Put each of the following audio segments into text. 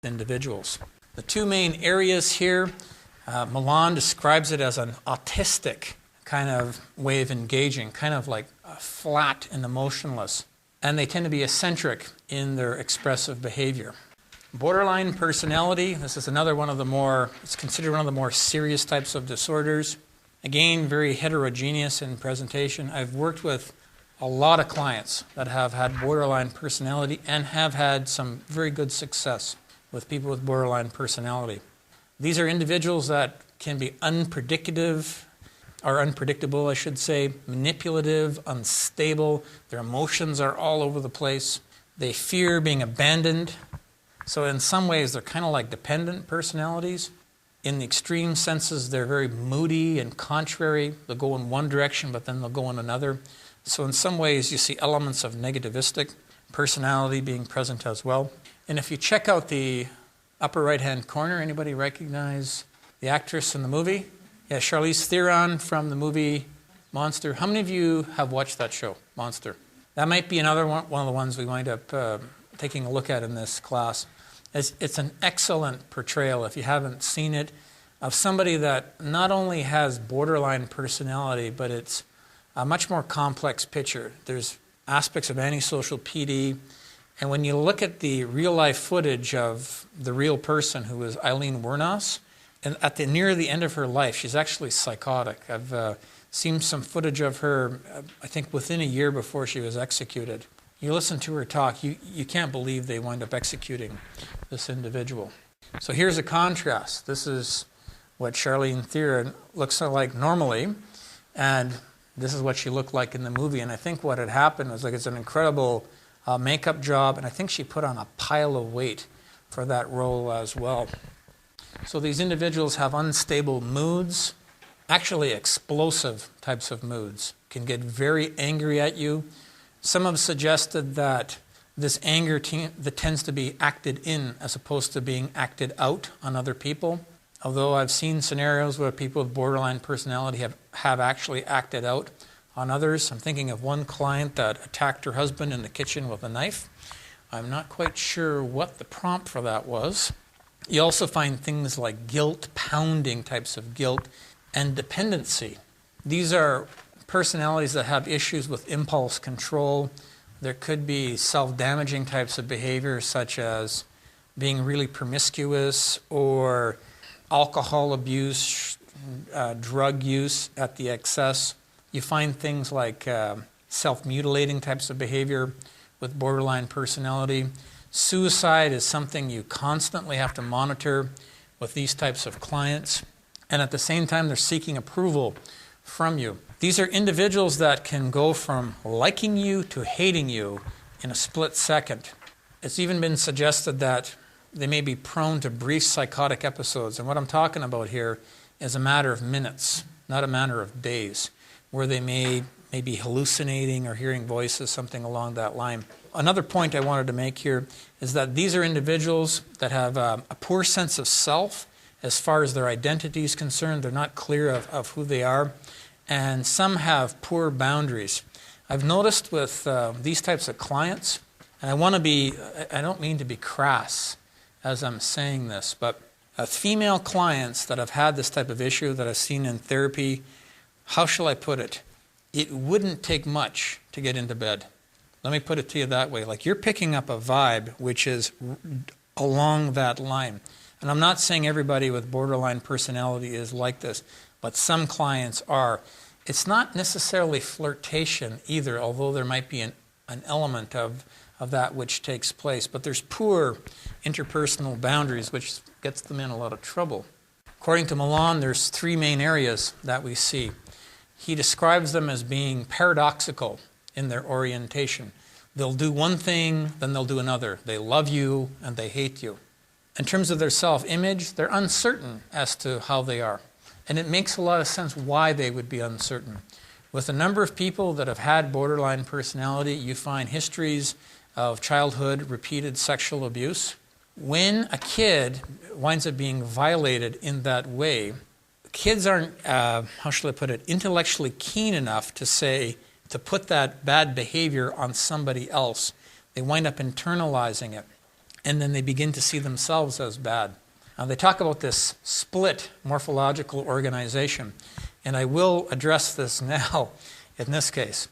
individuals. The two main areas here, Milan describes it as an autistic kind of way of engaging, kind of like flat and emotionless. And they tend to be eccentric in their expressive behavior. Borderline personality, this is another one of the more, it's considered one of the more serious types of disorders. Again, very heterogeneous in presentation. I've worked with a lot of clients that have had borderline personality and have had some very good success with people with borderline personality. These are individuals that can be unpredictable, I should say, manipulative, unstable. Their emotions are all over the place. They fear being abandoned. So in some ways, they're kind of like dependent personalities. In the extreme senses, they're very moody and contrary. They'll go in one direction, but then they'll go in another. So in some ways, you see elements of negativistic personality being present as well. And if you check out the upper right-hand corner, anybody recognize the actress in the movie? Yeah, Charlize Theron from the movie Monster. How many of you have watched that show, Monster? That might be another one of the ones we wind up taking a look at in this class. It's an excellent portrayal, if you haven't seen it, of somebody that not only has borderline personality, but it's a much more complex picture. There's aspects of antisocial PD, and when you look at the real-life footage of the real person, who is Eileen Wuornos, and near the end of her life, she's actually psychotic. I've seen some footage of her, I think within a year before she was executed. You listen to her talk, you can't believe they wind up executing this individual. So here's a contrast. This is what Charlize Theron looks like normally, and this is what she looked like in the movie. And I think what had happened was, like, it's an incredible makeup job, and I think she put on a pile of weight for that role as well. So these individuals have unstable moods, actually explosive types of moods, can get very angry at you. Some have suggested that this anger that tends to be acted in as opposed to being acted out on other people. Although I've seen scenarios where people with borderline personality have actually acted out on others. I'm thinking of one client that attacked her husband in the kitchen with a knife. I'm not quite sure what the prompt for that was. You also find things like guilt, pounding types of guilt, and dependency. These are personalities that have issues with impulse control. There could be self-damaging types of behavior, such as being really promiscuous or alcohol abuse, drug use at the excess. You find things like self-mutilating types of behavior with borderline personality. Suicide is something you constantly have to monitor with these types of clients. And at the same time, they're seeking approval from you. These are individuals that can go from liking you to hating you in a split second. It's even been suggested that they may be prone to brief psychotic episodes. And what I'm talking about here is a matter of minutes, not a matter of days, where they may be hallucinating or hearing voices, something along that line. Another point I wanted to make here is that these are individuals that have a poor sense of self as far as their identity is concerned. They're not clear of who they are. And some have poor boundaries. I've noticed with these types of clients, and I don't mean to be crass as I'm saying this, but female clients that have had this type of issue that I've seen in therapy, how shall I put it? It wouldn't take much to get into bed. Let me put it to you that way. Like, you're picking up a vibe which is along that line. And I'm not saying everybody with borderline personality is like this, but some clients are. It's not necessarily flirtation either, although there might be an element of that which takes place. But there's poor interpersonal boundaries, which gets them in a lot of trouble. According to Milan, there's three main areas that we see. He describes them as being paradoxical in their orientation. They'll do one thing, then they'll do another. They love you and they hate you. In terms of their self-image, they're uncertain as to how they are. And it makes a lot of sense why they would be uncertain. With a number of people that have had borderline personality, you find histories of childhood repeated sexual abuse. When a kid winds up being violated in that way, kids aren't, how shall I put it, intellectually keen enough to put that bad behavior on somebody else. They wind up internalizing it. and then they begin to see themselves as bad. Now, they talk about this split morphological organization, and I will address this now in this case.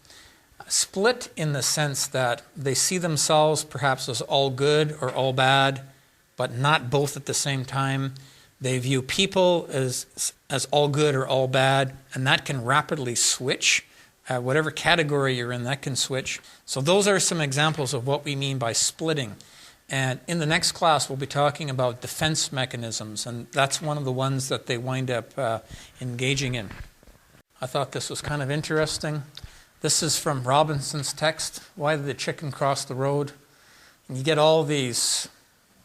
Split in the sense that they see themselves perhaps as all good or all bad, but not both at the same time. They view people as all good or all bad, and that can rapidly switch. Whatever category you're in, that can switch. So those are some examples of what we mean by splitting. And in the next class, we'll be talking about defense mechanisms, and that's one of the ones that they wind up engaging in. I thought this was kind of interesting. This is from Robinson's text, Why Did the Chicken Cross the Road? And you get all these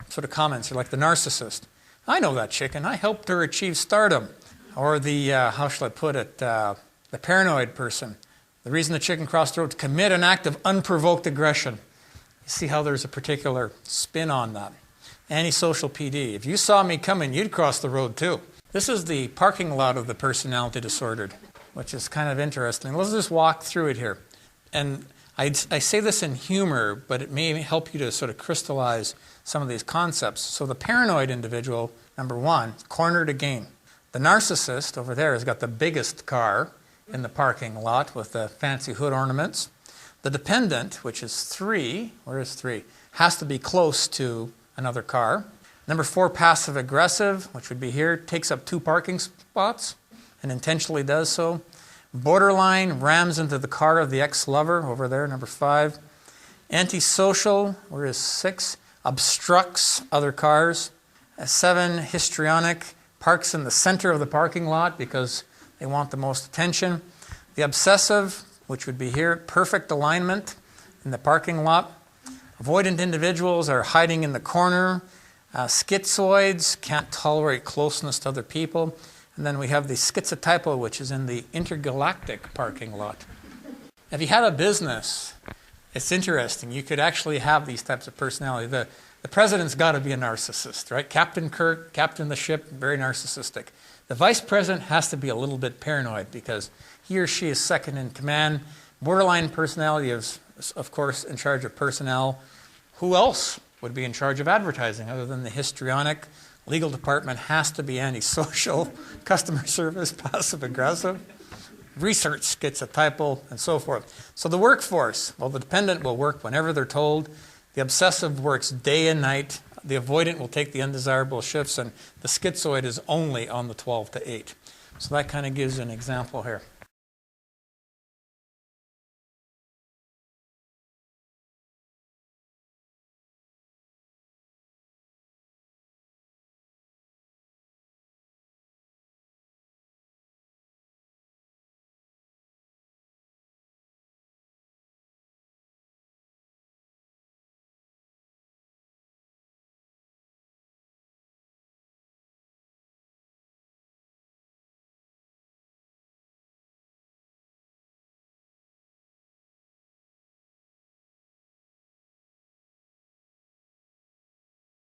sort of comments. You're like the narcissist. I know that chicken. I helped her achieve stardom. Or the, how shall I put it, the paranoid person. The reason the chicken crossed the road, to commit an act of unprovoked aggression. You see how there's a particular spin on that. Antisocial PD. If you saw me coming, you'd cross the road too. This is the parking lot of the personality disordered, which is kind of interesting. Let's just walk through it here. And I say this in humor, but it may help you to sort of crystallize some of these concepts. So the paranoid individual, number one, cornered again. The narcissist over there has got the biggest car in the parking lot with the fancy hood ornaments. The dependent, which is 3, where is 3? Has to be close to another car. Number 4, passive aggressive, which would be here, takes up 2 parking spots and intentionally does so. Borderline, rams into the car of the ex-lover, over there, number 5. Antisocial, where is 6? Obstructs other cars. 7, histrionic, parks in the center of the parking lot because they want the most attention. The obsessive, which would be here, perfect alignment in the parking lot. Avoidant individuals are hiding in the corner. Schizoids can't tolerate closeness to other people. And then we have the schizotypal, which is in the intergalactic parking lot. If you had a business, it's interesting. You could actually have these types of personality. The president's got to be a narcissist, right? Captain Kirk, captain the ship, very narcissistic. The vice president has to be a little bit paranoid because he or she is second in command. Borderline personality is, of course, in charge of personnel. Who else would be in charge of advertising other than the histrionic? Legal department has to be antisocial. Customer service, passive-aggressive. Research, schizotypal, and so forth. So the workforce, well, the dependent will work whenever they're told. The obsessive works day and night. The avoidant will take the undesirable shifts, and the schizoid is only on the 12 to 8. So that kind of gives you an example here.